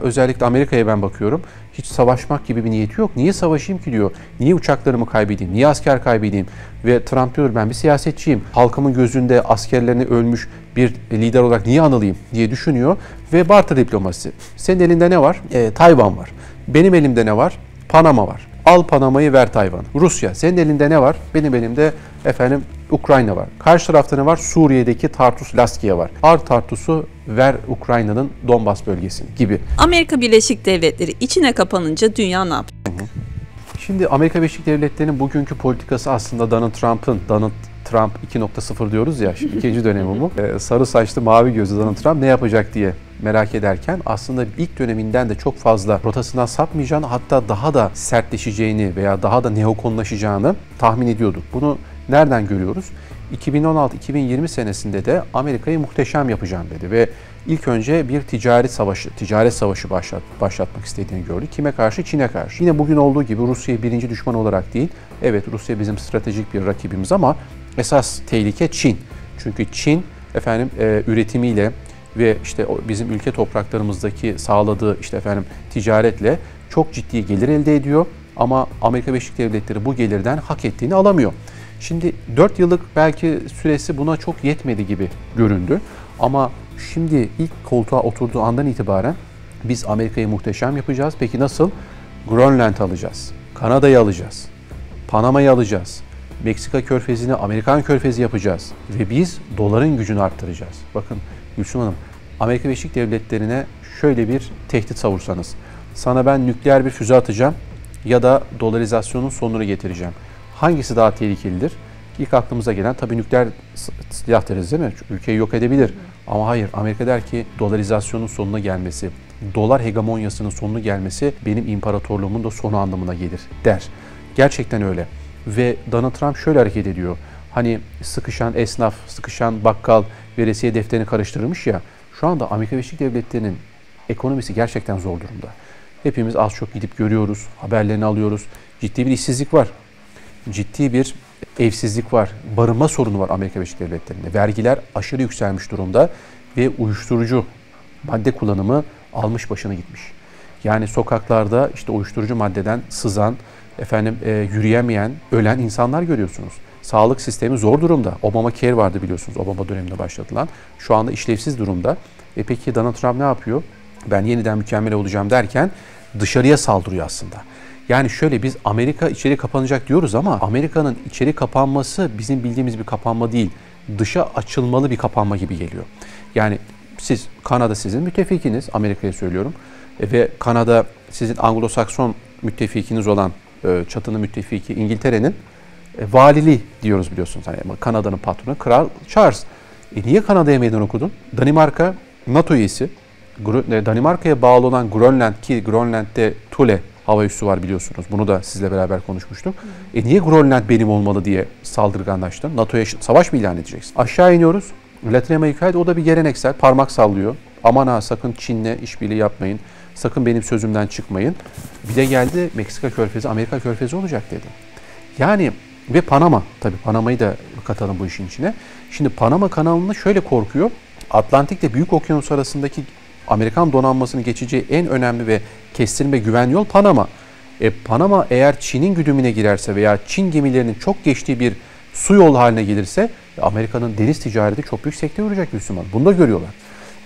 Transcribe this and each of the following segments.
Özellikle Amerika'ya ben bakıyorum. Hiç savaşmak gibi bir niyeti yok. Niye savaşayım ki diyor. Niye uçaklarımı kaybedeyim? Niye asker kaybedeyim? Ve Trump diyor ben bir siyasetçiyim. Halkımın gözünde askerlerini ölmüş bir lider olarak niye anılayım diye düşünüyor. Ve barter diplomasisi. Senin elinde ne var? Tayvan var. Benim elimde ne var? Panama var. Al Panama'yı ver Tayvan. Rusya. Senin elinde ne var? Benim elimde Ukrayna var. Karşı tarafta ne var? Suriye'deki Tartus Laskiye var. Al Tartus'u ver Ukrayna'nın Donbas bölgesini gibi. Amerika Birleşik Devletleri içine kapanınca dünya ne yapacak? Şimdi Amerika Birleşik Devletleri'nin bugünkü politikası aslında Donald Trump 2.0 diyoruz ya, şimdi ikinci dönemi bu. Sarı saçlı mavi gözlü Donald Trump ne yapacak diye merak ederken aslında ilk döneminden de çok fazla rotasından sapmayacağını, hatta daha da sertleşeceğini veya daha da neokonlaşacağını tahmin ediyorduk. Bunu nereden görüyoruz? 2016-2020 senesinde de Amerika'yı muhteşem yapacağım dedi ve ilk önce bir ticaret savaşı başlatmak istediğini gördük. Kime karşı? Çin'e karşı. Yine bugün olduğu gibi Rusya'yı birinci düşman olarak değil, evet Rusya bizim stratejik bir rakibimiz ama esas tehlike Çin. Çünkü Çin üretimiyle ve bizim ülke topraklarımızdaki sağladığı ticaretle çok ciddi gelir elde ediyor ama Amerika Birleşik Devletleri bu gelirden hak ettiğini alamıyor. Şimdi 4 yıllık belki süresi buna çok yetmedi gibi göründü ama şimdi ilk koltuğa oturduğu andan itibaren biz Amerika'yı muhteşem yapacağız. Peki nasıl? Grönland alacağız, Kanada'yı alacağız, Panama'yı alacağız, Meksika Körfezi'ni Amerikan Körfezi yapacağız ve biz doların gücünü arttıracağız. Bakın Gülsüm Hanım, Amerika Birleşik Devletleri'ne şöyle bir tehdit savursanız, sana ben nükleer bir füze atacağım ya da dolarizasyonun sonunu getireceğim. Hangisi daha tehlikelidir? İlk aklımıza gelen tabii nükleer silah deriz değil mi? Ülkeyi yok edebilir. Ama hayır, Amerika der ki dolarizasyonun sonuna gelmesi, dolar hegemonyasının sonuna gelmesi benim imparatorluğumun da sonu anlamına gelir der. Gerçekten öyle. Ve Donald Trump şöyle hareket ediyor. Hani sıkışan esnaf, sıkışan bakkal veresiye defterini karıştırırmış ya. Şu anda Amerika Birleşik Devletleri'nin ekonomisi gerçekten zor durumda. Hepimiz az çok gidip görüyoruz, haberlerini alıyoruz. Ciddi bir işsizlik var. Ciddi bir evsizlik var. Barınma sorunu var Amerika Birleşik Devletleri'nde. Vergiler aşırı yükselmiş durumda ve uyuşturucu madde kullanımı almış başına gitmiş. Yani sokaklarda uyuşturucu maddeden sızan, yürüyemeyen, ölen insanlar görüyorsunuz. Sağlık sistemi zor durumda. Obamacare vardı biliyorsunuz, Obama döneminde başlatılan. Şu anda işlevsiz durumda. Peki Donald Trump ne yapıyor? Ben yeniden mükemmel olacağım derken dışarıya saldırıyor aslında. Yani şöyle, biz Amerika içeri kapanacak diyoruz ama Amerika'nın içeri kapanması bizim bildiğimiz bir kapanma değil. Dışa açılmalı bir kapanma gibi geliyor. Yani Kanada sizin müttefikiniz, Amerika'ya söylüyorum. Ve Kanada sizin Anglo-Sakson müttefikiniz olan çatının müttefiki İngiltere'nin valiliği diyoruz biliyorsunuz. Yani Kanada'nın patronu Kral Charles. Niye Kanada'ya meydan okudun? Danimarka NATO üyesi. Danimarka'ya bağlı olan Grönland, ki Grönland'de Thule hava üssü var biliyorsunuz. Bunu da sizle beraber konuşmuştuk. Niye Grönland benim olmalı diye saldırganlaştın? NATO'ya savaş mı ilan edeceksin? Aşağı iniyoruz. Latin Amerika'da o da bir geleneksel parmak sallıyor. Aman ha, sakın Çin'le işbirliği yapmayın. Sakın benim sözümden çıkmayın. Bir de geldi Meksika Körfezi, Amerika Körfezi olacak dedi. Yani ve Panama, tabii Panama'yı da katalım bu işin içine. Şimdi Panama kanalını şöyle korkuyor. Atlantik'le Büyük Okyanus arasındaki Amerikan donanmasının geçeceği en önemli ve kestirme ve güvenli yol Panama. Panama eğer Çin'in güdümüne girerse veya Çin gemilerinin çok geçtiği bir su yolu haline gelirse Amerika'nın deniz ticareti çok büyük sekteye uğrayacak Müslüman. Bunu da görüyorlar.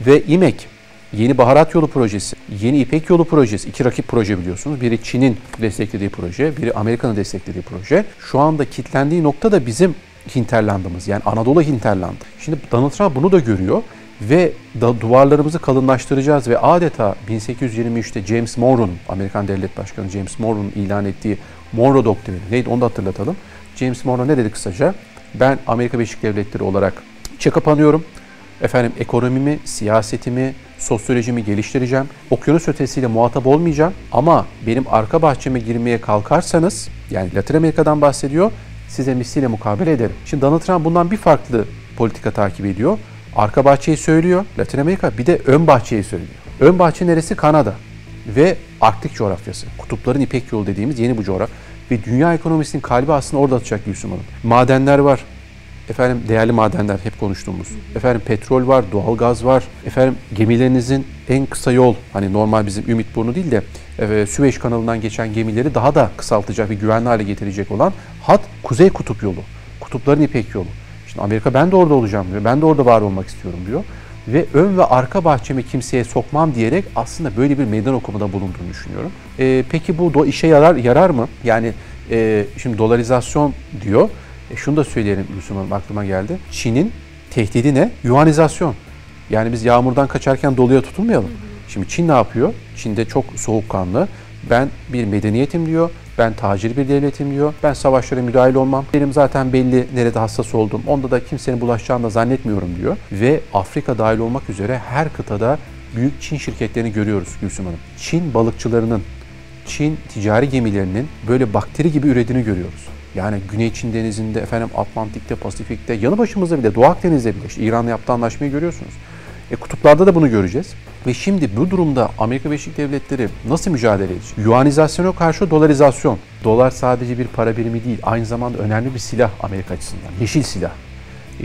Ve İMEK, yeni baharat yolu projesi, yeni İpek yolu projesi, iki rakip proje biliyorsunuz. Biri Çin'in desteklediği proje, biri Amerika'nın desteklediği proje. Şu anda kilitlendiği nokta da bizim hinterlandımız, yani Anadolu hinterlandı. Şimdi Donald Trump bunu da görüyor ve duvarlarımızı kalınlaştıracağız ve adeta 1823'te James Monroe'nun, Amerikan Devlet Başkanı James Monroe'nun ilan ettiği Monroe Doktrini, neydi onu da hatırlatalım. James Monroe ne dedi kısaca? Ben Amerika Birleşik Devletleri olarak içe kapanıyorum. Ekonomimi, siyasetimi, sosyolojimi geliştireceğim. Okyanus ötesiyle muhatap olmayacağım ama benim arka bahçeme girmeye kalkarsanız, yani Latin Amerika'dan bahsediyor, size misliyle mukabele ederim. Şimdi Donald Trump bundan bir farklı politika takip ediyor. Arka bahçeyi söylüyor Latin Amerika, bir de ön bahçeyi söylüyor. Ön bahçe neresi? Kanada ve Arktik coğrafyası. Kutupların İpek yolu dediğimiz yeni bu coğrafya. Ve dünya ekonomisinin kalbi aslında orada atacak Gülsüm Hanım. Madenler var, Efendim değerli madenler hep konuştuğumuz. Efendim petrol var, doğalgaz var. Efendim gemilerinizin en kısa yol, hani normal bizim Ümitburnu değil de Süveyş kanalından geçen gemileri daha da kısaltacak ve güvenli hale getirecek olan hat Kuzey Kutup yolu. Kutupların İpek yolu. Şimdi Amerika ben de orada olacağım diyor. Ben de orada var olmak istiyorum diyor. Ve ön ve arka bahçemi kimseye sokmam diyerek aslında böyle bir meydan okumada bulunduğunu düşünüyorum. Peki bu işe yarar mı? Yani şimdi dolarizasyon diyor. Şunu da söyleyelim Gülsüm Hanım, aklıma geldi. Çin'in tehdidi ne? Yuanizasyon. Yani biz yağmurdan kaçarken doluya tutulmayalım. Şimdi Çin ne yapıyor? Çin'de çok soğukkanlı. Ben bir medeniyetim diyor. Ben tacir bir devletim diyor. Ben savaşlara müdahil olmam. Benim zaten belli nerede hassas olduğum. Onda da kimsenin bulaşacağını da zannetmiyorum diyor. Ve Afrika dahil olmak üzere her kıtada büyük Çin şirketlerini görüyoruz Gülsüm Hanım. Çin balıkçılarının, Çin ticari gemilerinin böyle bakteri gibi ürediğini görüyoruz. Yani Güney Çin Denizi'nde, efendim Atlantik'te, Pasifik'te, yanı başımızda bile, Doğu Akdeniz'de bile, işte İran'la yaptığı anlaşmayı görüyorsunuz. Kutuplarda da bunu göreceğiz. Ve şimdi bu durumda Amerika Birleşik Devletleri nasıl mücadele edecek? Yuanizasyona karşı dolarizasyon. Dolar sadece bir para birimi değil, aynı zamanda önemli bir silah Amerika açısından. Yeşil silah.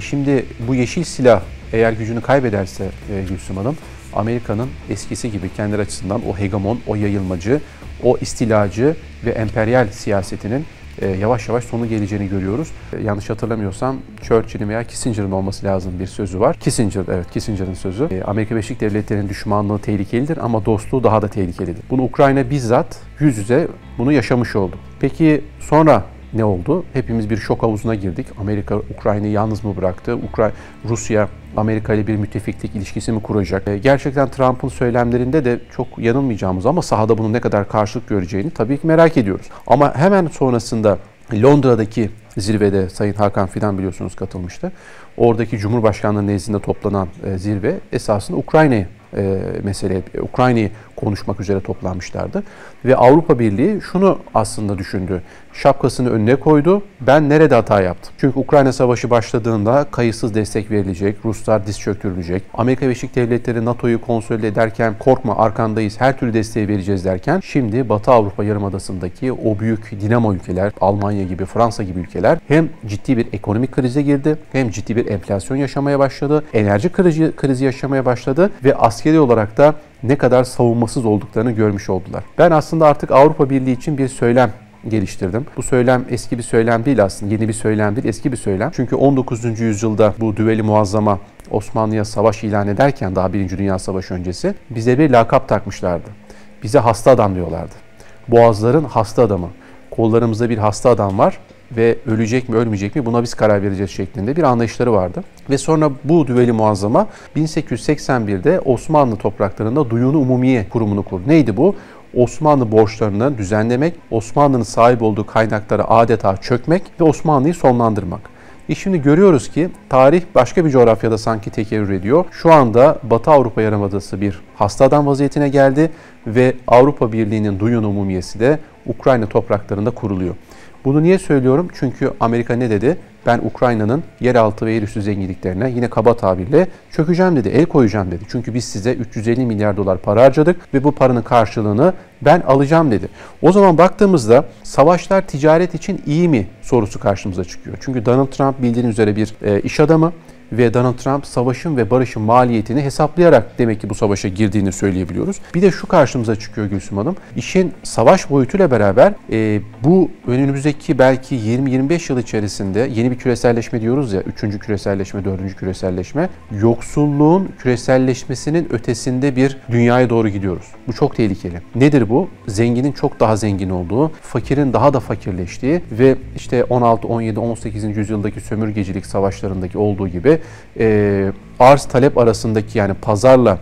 Şimdi bu yeşil silah eğer gücünü kaybederse Gülsüm Hanım, Amerika'nın eskisi gibi kendileri açısından o hegemon, o yayılmacı, o istilacı ve emperyal siyasetinin yavaş yavaş sonu geleceğini görüyoruz. Yanlış hatırlamıyorsam Churchill'in veya Kissinger'ın olması lazım bir sözü var. Kissinger'ın sözü. Amerika Birleşik Devletleri'nin düşmanlığı tehlikelidir ama dostluğu daha da tehlikelidir. Bunu Ukrayna bizzat yüz yüze bunu yaşamış oldu. Peki sonra ne oldu? Hepimiz bir şok havuzuna girdik. Amerika Ukrayna'yı yalnız mı bıraktı? Rusya Amerika ile bir müttefiklik ilişkisi mi kuracak? Gerçekten Trump'ın söylemlerinde de çok yanılmayacağımız ama sahada bunun ne kadar karşılık göreceğini tabii ki merak ediyoruz. Ama hemen sonrasında Londra'daki zirvede Sayın Hakan Fidan biliyorsunuz katılmıştı. Oradaki Cumhurbaşkanlığı nezdinde toplanan zirve esasında Ukrayna'yı konuşmak üzere toplanmışlardı. Ve Avrupa Birliği şunu aslında düşündü. Şapkasını önüne koydu. Ben nerede hata yaptım? Çünkü Ukrayna Savaşı başladığında kayıtsız destek verilecek. Ruslar diz çöktürülecek. Amerika Birleşik Devletleri NATO'yu konsolide ederken korkma arkandayız, her türlü desteği vereceğiz derken şimdi Batı Avrupa Yarımadası'ndaki o büyük dinamo ülkeler, Almanya gibi, Fransa gibi ülkeler hem ciddi bir ekonomik krize girdi, hem ciddi bir enflasyon yaşamaya başladı, enerji krizi yaşamaya başladı ve askeri olarak da ne kadar savunmasız olduklarını görmüş oldular. Ben aslında artık Avrupa Birliği için bir söylem geliştirdim. Bu söylem eski bir söylem değil aslında, yeni bir söylem değil, eski bir söylem. Çünkü 19. yüzyılda bu düveli muazzama Osmanlı'ya savaş ilan ederken daha 1. Dünya Savaşı öncesi bize bir lakap takmışlardı. Bize hasta adam diyorlardı. Boğazların hasta adamı. Kollarımızda bir hasta adam var ve ölecek mi ölmeyecek mi buna biz karar vereceğiz şeklinde bir anlayışları vardı. Ve sonra bu düveli muazzama 1881'de Osmanlı topraklarında Duyunu Umumiye kurumunu kurdu. Neydi bu? Osmanlı borçlarını düzenlemek, Osmanlı'nın sahip olduğu kaynaklara adeta çökmek ve Osmanlı'yı sonlandırmak. Şimdi görüyoruz ki tarih başka bir coğrafyada sanki tekerrür ediyor. Şu anda Batı Avrupa Yarımadası bir hasta adam vaziyetine geldi ve Avrupa Birliği'nin Duyunu Umumiyesi de Ukrayna topraklarında kuruluyor. Bunu niye söylüyorum? Çünkü Amerika ne dedi? Ben Ukrayna'nın yeraltı ve yerüstü zenginliklerine yine kaba tabirle çökeceğim dedi, el koyacağım dedi. Çünkü biz size 350 milyar dolar para harcadık ve bu paranın karşılığını ben alacağım dedi. O zaman baktığımızda savaşlar ticaret için iyi mi sorusu karşımıza çıkıyor. Çünkü Donald Trump bildiğiniz üzere bir iş adamı ve Donald Trump savaşın ve barışın maliyetini hesaplayarak demek ki bu savaşa girdiğini söyleyebiliyoruz. Bir de şu karşımıza çıkıyor Gülsüm Hanım. İşin savaş boyutuyla beraber bu önümüzdeki belki 20-25 yıl içerisinde yeni bir küreselleşme diyoruz ya, 3. küreselleşme, 4. küreselleşme, yoksulluğun küreselleşmesinin ötesinde bir dünyaya doğru gidiyoruz. Bu çok tehlikeli. Nedir bu? Zenginin çok daha zengin olduğu, fakirin daha da fakirleştiği ve işte 16, 17, 18. yüzyıldaki sömürgecilik savaşlarındaki olduğu gibi arz talep arasındaki yani pazarla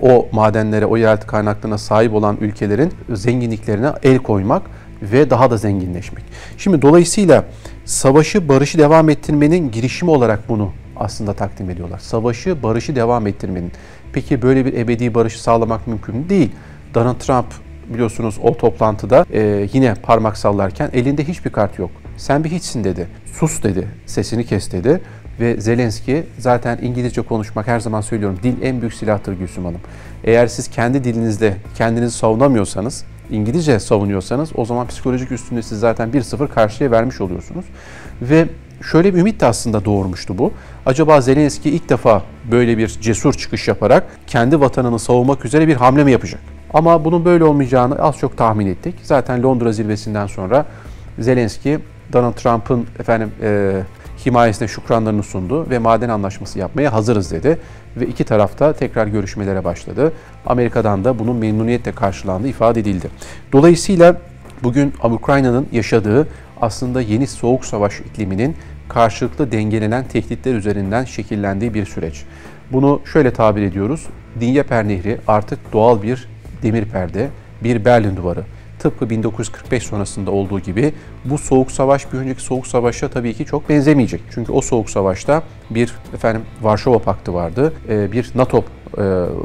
o madenlere, o yeraltı kaynaklarına sahip olan ülkelerin zenginliklerine el koymak ve daha da zenginleşmek. Şimdi dolayısıyla savaşı, barışı devam ettirmenin girişimi olarak bunu aslında takdim ediyorlar. Savaşı, barışı devam ettirmenin. Peki böyle bir ebedi barışı sağlamak mümkün mü? Değil. Donald Trump biliyorsunuz o toplantıda yine parmak sallarken elinde hiçbir kart yok. Sen bir hiçsin dedi. Sus dedi. Sesini kes dedi. Ve Zelenski zaten İngilizce konuşmak her zaman söylüyorum. Dil en büyük silahtır Gülsüm Hanım. Eğer siz kendi dilinizde kendinizi savunamıyorsanız, İngilizce savunuyorsanız o zaman psikolojik üstünlüğü siz zaten 1-0 karşıya vermiş oluyorsunuz. Ve şöyle bir ümit de aslında doğurmuştu bu. Acaba Zelenski ilk defa böyle bir cesur çıkış yaparak kendi vatanını savunmak üzere bir hamle mi yapacak? Ama bunun böyle olmayacağını az çok tahmin ettik. Zaten Londra zirvesinden sonra Zelenski Donald Trump'ın himayesine şükranlarını sundu ve maden anlaşması yapmaya hazırız dedi. Ve iki tarafta tekrar görüşmelere başladı. Amerika'dan da bunun memnuniyetle karşılandığı ifade edildi. Dolayısıyla bugün Ukrayna'nın yaşadığı aslında yeni soğuk savaş ikliminin karşılıklı dengelenen tehditler üzerinden şekillendiği bir süreç. Bunu şöyle tabir ediyoruz. Dnyeper Nehri artık doğal bir demir perde, bir Berlin Duvarı. Tıpkı 1945 sonrasında olduğu gibi bu soğuk savaş bir önceki soğuk savaşa tabii ki çok benzemeyecek. Çünkü o soğuk savaşta bir Varşova Paktı vardı, bir NATO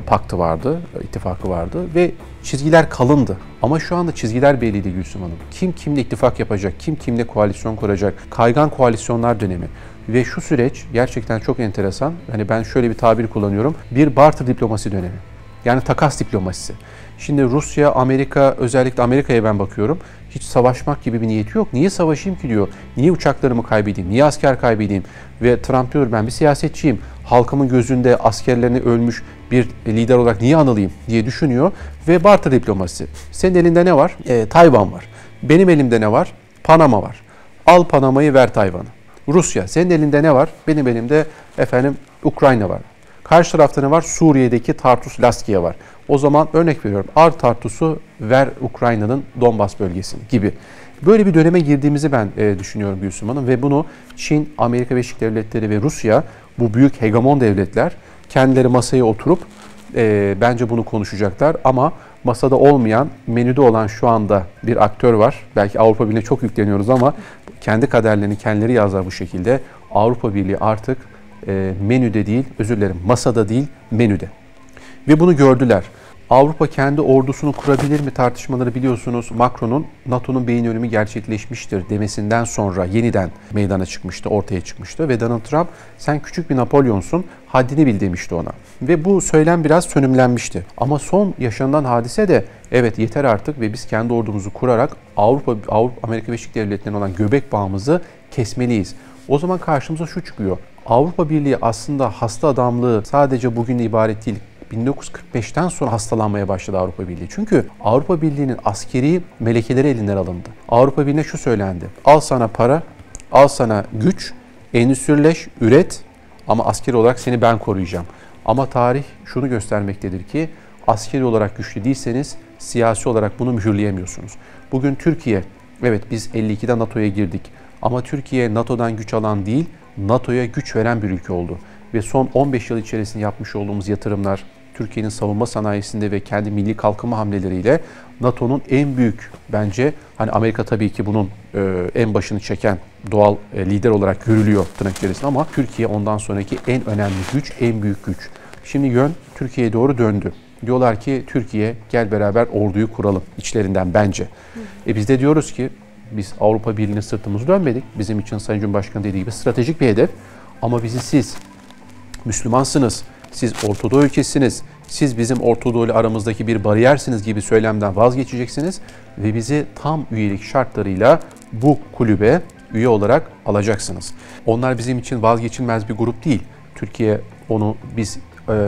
paktı vardı, ittifakı vardı ve çizgiler kalındı. Ama şu anda çizgiler belliydi Gülsüm Hanım. Kim kimle ittifak yapacak, kim kimle koalisyon kuracak, kaygan koalisyonlar dönemi. Ve şu süreç gerçekten çok enteresan. Hani ben şöyle bir tabir kullanıyorum. Bir barter diplomasi dönemi. Yani takas diplomasisi. Şimdi Rusya, Amerika, özellikle Amerika'ya ben bakıyorum. Hiç savaşmak gibi bir niyeti yok. Niye savaşayım ki diyor. Niye uçaklarımı kaybedeyim? Niye asker kaybedeyim? Ve Trump diyor ben bir siyasetçiyim. Halkımın gözünde askerlerini ölmüş bir lider olarak niye anılayım diye düşünüyor. Ve barter diplomasisi. Senin elinde ne var? Tayvan var. Benim elimde ne var? Panama var. Al Panama'yı ver Tayvan'ı. Rusya, senin elinde ne var? Benim elimde Ukrayna var. Karşı tarafta ne var? Suriye'deki Tartus Laskiye var. O zaman örnek veriyorum. Al Tartus'u ver Ukrayna'nın Donbas bölgesini gibi. Böyle bir döneme girdiğimizi ben düşünüyorum Gülsüm Hanım. Ve bunu Çin, Amerika Birleşik Devletleri ve Rusya, bu büyük hegemon devletler kendileri masaya oturup bence bunu konuşacaklar. Ama masada olmayan, menüde olan şu anda bir aktör var. Belki Avrupa Birliği'ne çok yükleniyoruz ama kendi kaderlerini kendileri yazar bu şekilde. Avrupa Birliği artık menüde değil, masada değil, menüde. Ve bunu gördüler. Avrupa kendi ordusunu kurabilir mi tartışmaları biliyorsunuz. Macron'un NATO'nun beyin ölümü gerçekleşmiştir demesinden sonra yeniden meydana çıkmıştı, ortaya çıkmıştı. Ve Donald Trump sen küçük bir Napolyonsun, haddini bil demişti ona. Ve bu söylem biraz sönümlenmişti. Ama son yaşanan hadise de evet yeter artık ve biz kendi ordumuzu kurarak Amerika Birleşik Devletleri'ne olan göbek bağımızı kesmeliyiz. O zaman karşımıza şu çıkıyor. Avrupa Birliği aslında hasta adamlığı sadece bugün ibaret değil. 1945'ten sonra hastalanmaya başladı Avrupa Birliği. Çünkü Avrupa Birliği'nin askeri melekeleri elinden alındı. Avrupa Birliği'ne şu söylendi. Al sana para, al sana güç, endüstrileş, üret ama askeri olarak seni ben koruyacağım. Ama tarih şunu göstermektedir ki askeri olarak güçlü değilseniz siyasi olarak bunu mühürleyemiyorsunuz. Bugün Türkiye, evet biz 52'de NATO'ya girdik ama Türkiye NATO'dan güç alan değil, NATO'ya güç veren bir ülke oldu. Ve son 15 yıl içerisinde yapmış olduğumuz yatırımlar, Türkiye'nin savunma sanayisinde ve kendi milli kalkınma hamleleriyle NATO'nun en büyük bence, hani Amerika tabii ki bunun en başını çeken doğal lider olarak görülüyor tırnak içerisinde ama Türkiye ondan sonraki en önemli güç, en büyük güç. Şimdi yön Türkiye'ye doğru döndü. Diyorlar ki Türkiye gel beraber orduyu kuralım içlerinden bence. Biz de diyoruz ki biz Avrupa Birliği'ne sırtımızı dönmedik. Bizim için Sayın Cumhurbaşkanı dediği gibi stratejik bir hedef. Ama siz Müslümansınız, siz Ortadoğu ülkesiniz, siz bizim Ortadoğu ile aramızdaki bir bariyersiniz gibi söylemden vazgeçeceksiniz ve bizi tam üyelik şartlarıyla bu kulübe üye olarak alacaksınız. Onlar bizim için vazgeçilmez bir grup değil. Türkiye onu biz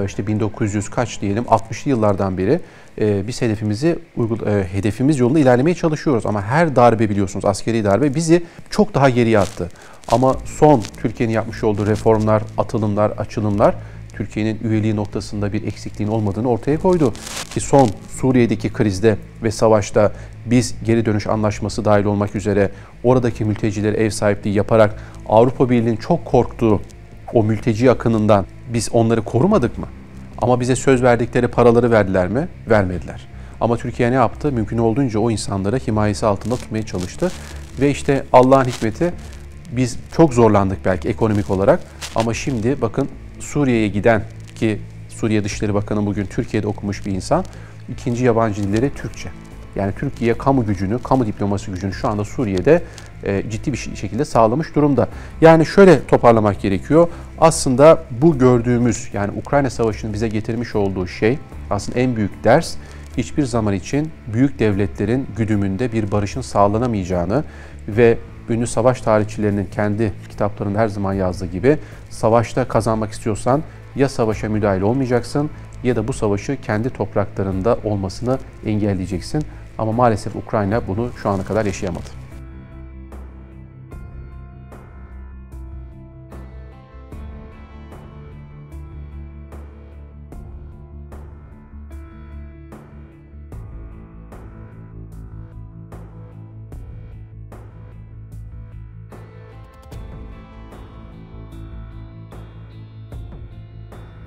işte 1900 kaç diyelim 60'lı yıllardan beri biz hedefimiz yolunda ilerlemeye çalışıyoruz. Ama her darbe biliyorsunuz askeri darbe bizi çok daha geriye attı. Ama son Türkiye'nin yapmış olduğu reformlar, atılımlar, açılımlar Türkiye'nin üyeliği noktasında bir eksikliğin olmadığını ortaya koydu. Ki son Suriye'deki krizde ve savaşta biz geri dönüş anlaşması dahil olmak üzere oradaki mültecilere ev sahipliği yaparak Avrupa Birliği'nin çok korktuğu o mülteci akınından biz onları korumadık mı? Ama bize söz verdikleri paraları verdiler mi? Vermediler. Ama Türkiye ne yaptı? Mümkün olduğunca o insanları himayesi altında tutmaya çalıştı. Ve işte Allah'ın hikmeti biz çok zorlandık belki ekonomik olarak. Ama şimdi bakın Suriye'ye giden ki Suriye Dışişleri Bakanı bugün Türkiye'de okumuş bir insan. İkinci yabancı dilleri Türkçe. Yani Türkiye kamu gücünü, kamu diplomasi gücünü şu anda Suriye'de ciddi bir şekilde sağlamış durumda. Yani şöyle toparlamak gerekiyor. Aslında bu gördüğümüz yani Ukrayna Savaşı'nın bize getirmiş olduğu şey aslında en büyük ders hiçbir zaman için büyük devletlerin güdümünde bir barışın sağlanamayacağını ve ünlü savaş tarihçilerinin kendi kitaplarında her zaman yazdığı gibi savaşta kazanmak istiyorsan ya savaşa müdahil olmayacaksın ya da bu savaşı kendi topraklarında olmasını engelleyeceksin. Ama maalesef Ukrayna bunu şu ana kadar yaşayamadı.